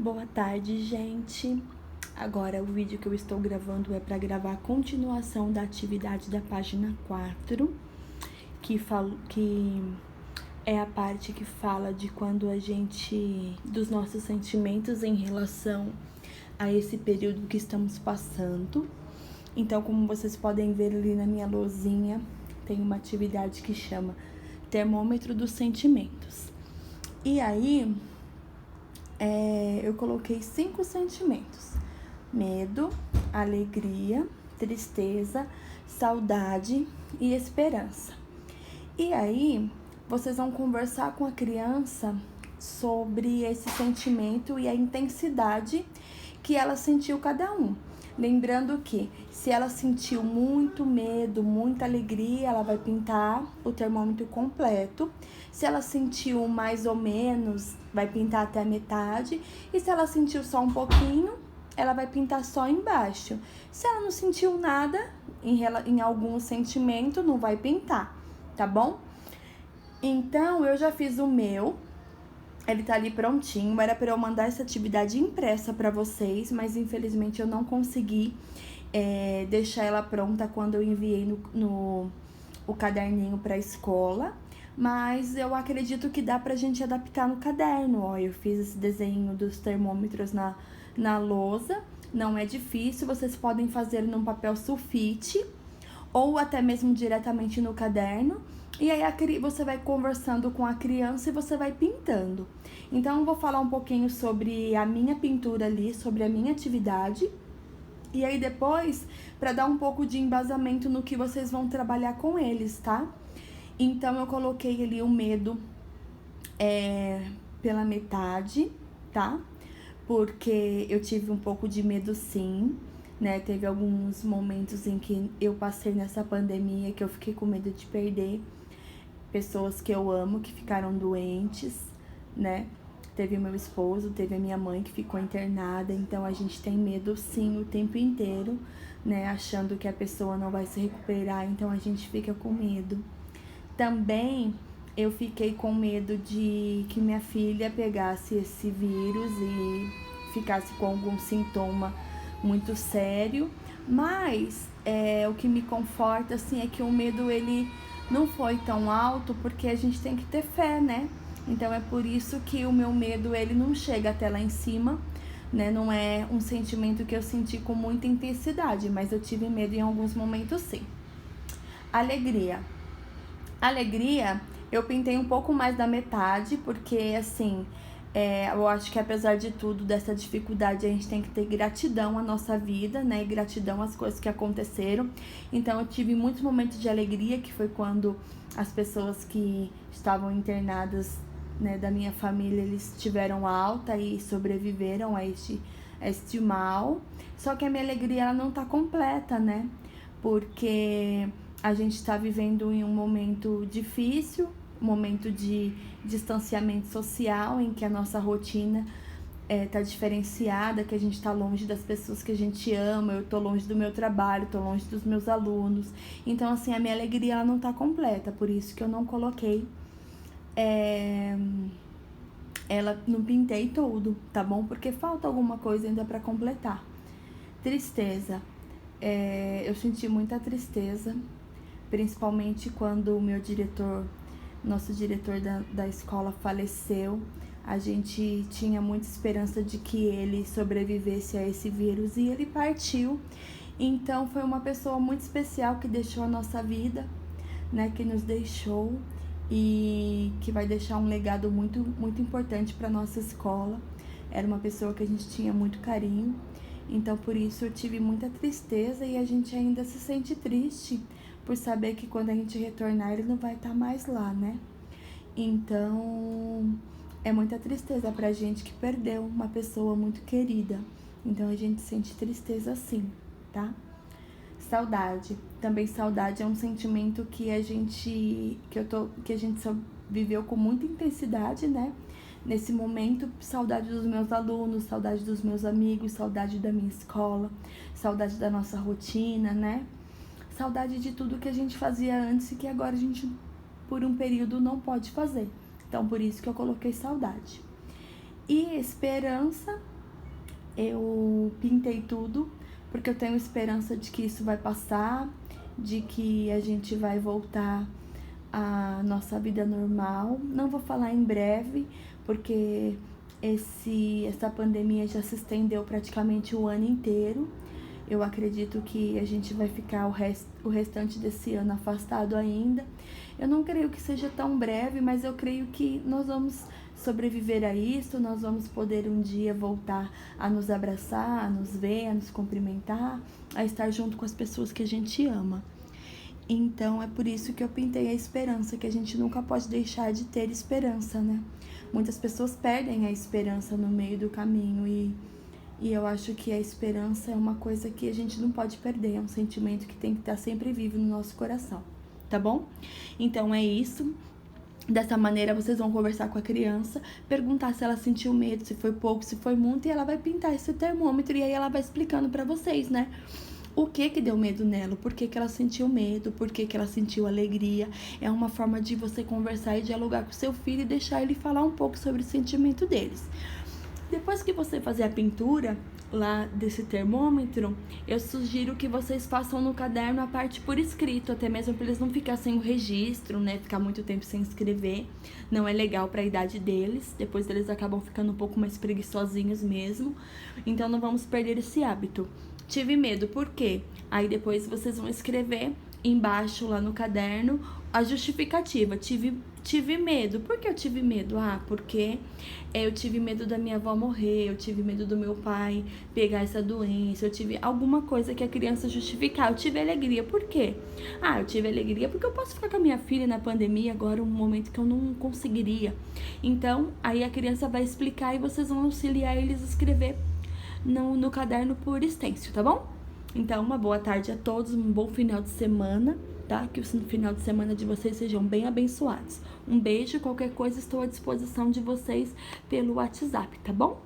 Boa tarde, gente. Agora o vídeo que eu estou gravando é para gravar a continuação da atividade da página 4, que é a parte que fala de quando dos nossos sentimentos em relação a esse período que estamos passando. Então, como vocês podem ver ali na minha lousinha, tem uma atividade que chama Termômetro dos Sentimentos. E aí, eu coloquei 5 sentimentos: medo, alegria, tristeza, saudade e esperança. E aí, vocês vão conversar com a criança sobre esse sentimento e a intensidade que ela sentiu cada um. Lembrando que se ela sentiu muito medo, muita alegria, ela vai pintar o termômetro completo. Se ela sentiu mais ou menos, vai pintar até a metade. E se ela sentiu só um pouquinho, ela vai pintar só embaixo. Se ela não sentiu nada em algum sentimento, não vai pintar, tá bom? Então, eu já fiz o meu. Ele tá ali prontinho, era para eu mandar essa atividade impressa para vocês, mas infelizmente eu não consegui deixar ela pronta quando eu enviei o caderninho para a escola, mas eu acredito que dá pra gente adaptar no caderno. Ó, eu fiz esse desenho dos termômetros na lousa, não é difícil, vocês podem fazer num papel sulfite ou até mesmo diretamente no caderno. E aí você vai conversando com a criança e você vai pintando. Então eu vou falar um pouquinho sobre a minha pintura ali, sobre a minha atividade. E aí depois, para dar um pouco de embasamento no que vocês vão trabalhar com eles, tá? Então eu coloquei ali o medo pela metade, tá? Porque eu tive um pouco de medo sim, né? Teve alguns momentos em que eu passei nessa pandemia que eu fiquei com medo de perder pessoas que eu amo, que ficaram doentes, né? Teve o meu esposo, teve a minha mãe que ficou internada, então a gente tem medo sim o tempo inteiro, né? Achando que a pessoa não vai se recuperar, então a gente fica com medo. Também eu fiquei com medo de que minha filha pegasse esse vírus e ficasse com algum sintoma muito sério, mas o que me conforta assim é que o medo ele não foi tão alto, porque a gente tem que ter fé, né? Então é por isso que o meu medo ele não chega até lá em cima, né? Não é um sentimento que eu senti com muita intensidade, mas eu tive medo em alguns momentos sim. Alegria, eu pintei um pouco mais da metade, porque assim, eu acho que apesar de tudo, dessa dificuldade, a gente tem que ter gratidão à nossa vida, né? E gratidão às coisas que aconteceram. Então eu tive muitos momentos de alegria, que foi quando as pessoas que estavam internadas, né, da minha família, eles tiveram alta e sobreviveram a este mal. Só que a minha alegria ela não tá completa, né? Porque a gente está vivendo em um momento difícil, um momento de distanciamento social, em que a nossa rotina tá diferenciada, que a gente tá longe das pessoas que a gente ama, eu tô longe do meu trabalho, tô longe dos meus alunos. Então, assim, a minha alegria ela não tá completa, por isso que eu não coloquei, ela não pintei tudo, tá bom? Porque falta alguma coisa ainda para completar. Tristeza. Eu senti muita tristeza, principalmente quando o meu diretor, nosso diretor da escola faleceu. A gente tinha muita esperança de que ele sobrevivesse a esse vírus e ele partiu. Então foi uma pessoa muito especial que deixou a nossa vida, né, que nos deixou e que vai deixar um legado muito, muito importante para nossa escola. Era uma pessoa que a gente tinha muito carinho. Então, por isso, eu tive muita tristeza e a gente ainda se sente triste por saber que quando a gente retornar, ele não vai estar mais lá, né? Então, é muita tristeza pra gente que perdeu uma pessoa muito querida. Então, a gente sente tristeza sim, tá? Saudade. Também saudade é um sentimento que a gente só viveu com muita intensidade, né? Nesse momento, saudade dos meus alunos, saudade dos meus amigos, saudade da minha escola, saudade da nossa rotina, né? Saudade de tudo que a gente fazia antes e que agora a gente, por um período, não pode fazer. Então, por isso que eu coloquei saudade. E esperança, eu pintei tudo, porque eu tenho esperança de que isso vai passar, de que a gente vai voltar à nossa vida normal. Não vou falar em breve, porque essa pandemia já se estendeu praticamente o ano inteiro. Eu acredito que a gente vai ficar o restante desse ano afastado ainda. Eu não creio que seja tão breve, mas eu creio que nós vamos sobreviver a isso, nós vamos poder um dia voltar a nos abraçar, a nos ver, a nos cumprimentar, a estar junto com as pessoas que a gente ama. Então é por isso que eu pintei a esperança, que a gente nunca pode deixar de ter esperança, né? Muitas pessoas perdem a esperança no meio do caminho e eu acho que a esperança é uma coisa que a gente não pode perder, é um sentimento que tem que estar sempre vivo no nosso coração, tá bom? Então é isso. Dessa maneira vocês vão conversar com a criança, perguntar se ela sentiu medo, se foi pouco, se foi muito, e ela vai pintar esse termômetro e aí ela vai explicando pra vocês, né? O que deu medo nela, por que ela sentiu medo, por que ela sentiu alegria. É uma forma de você conversar e dialogar com seu filho e deixar ele falar um pouco sobre o sentimento deles. Depois que você fazer a pintura lá desse termômetro, eu sugiro que vocês façam no caderno a parte por escrito, até mesmo para eles não ficarem sem o registro, né? Ficar muito tempo sem escrever, não é legal para a idade deles, depois eles acabam ficando um pouco mais preguiçosinhos mesmo, então não vamos perder esse hábito. Tive medo, por quê? Aí depois vocês vão escrever embaixo lá no caderno a justificativa. Tive medo. Por que eu tive medo? Porque eu tive medo da minha avó morrer, eu tive medo do meu pai pegar essa doença, eu tive alguma coisa que a criança justificar. Eu tive alegria. Por quê? Eu tive alegria porque eu posso ficar com a minha filha na pandemia agora, um momento que eu não conseguiria. Então, aí a criança vai explicar e vocês vão auxiliar eles a escrever no caderno por extenso, tá bom? Então, uma boa tarde a todos, um bom final de semana, tá? Que o final de semana de vocês sejam bem abençoados. Um beijo, qualquer coisa estou à disposição de vocês pelo WhatsApp, tá bom?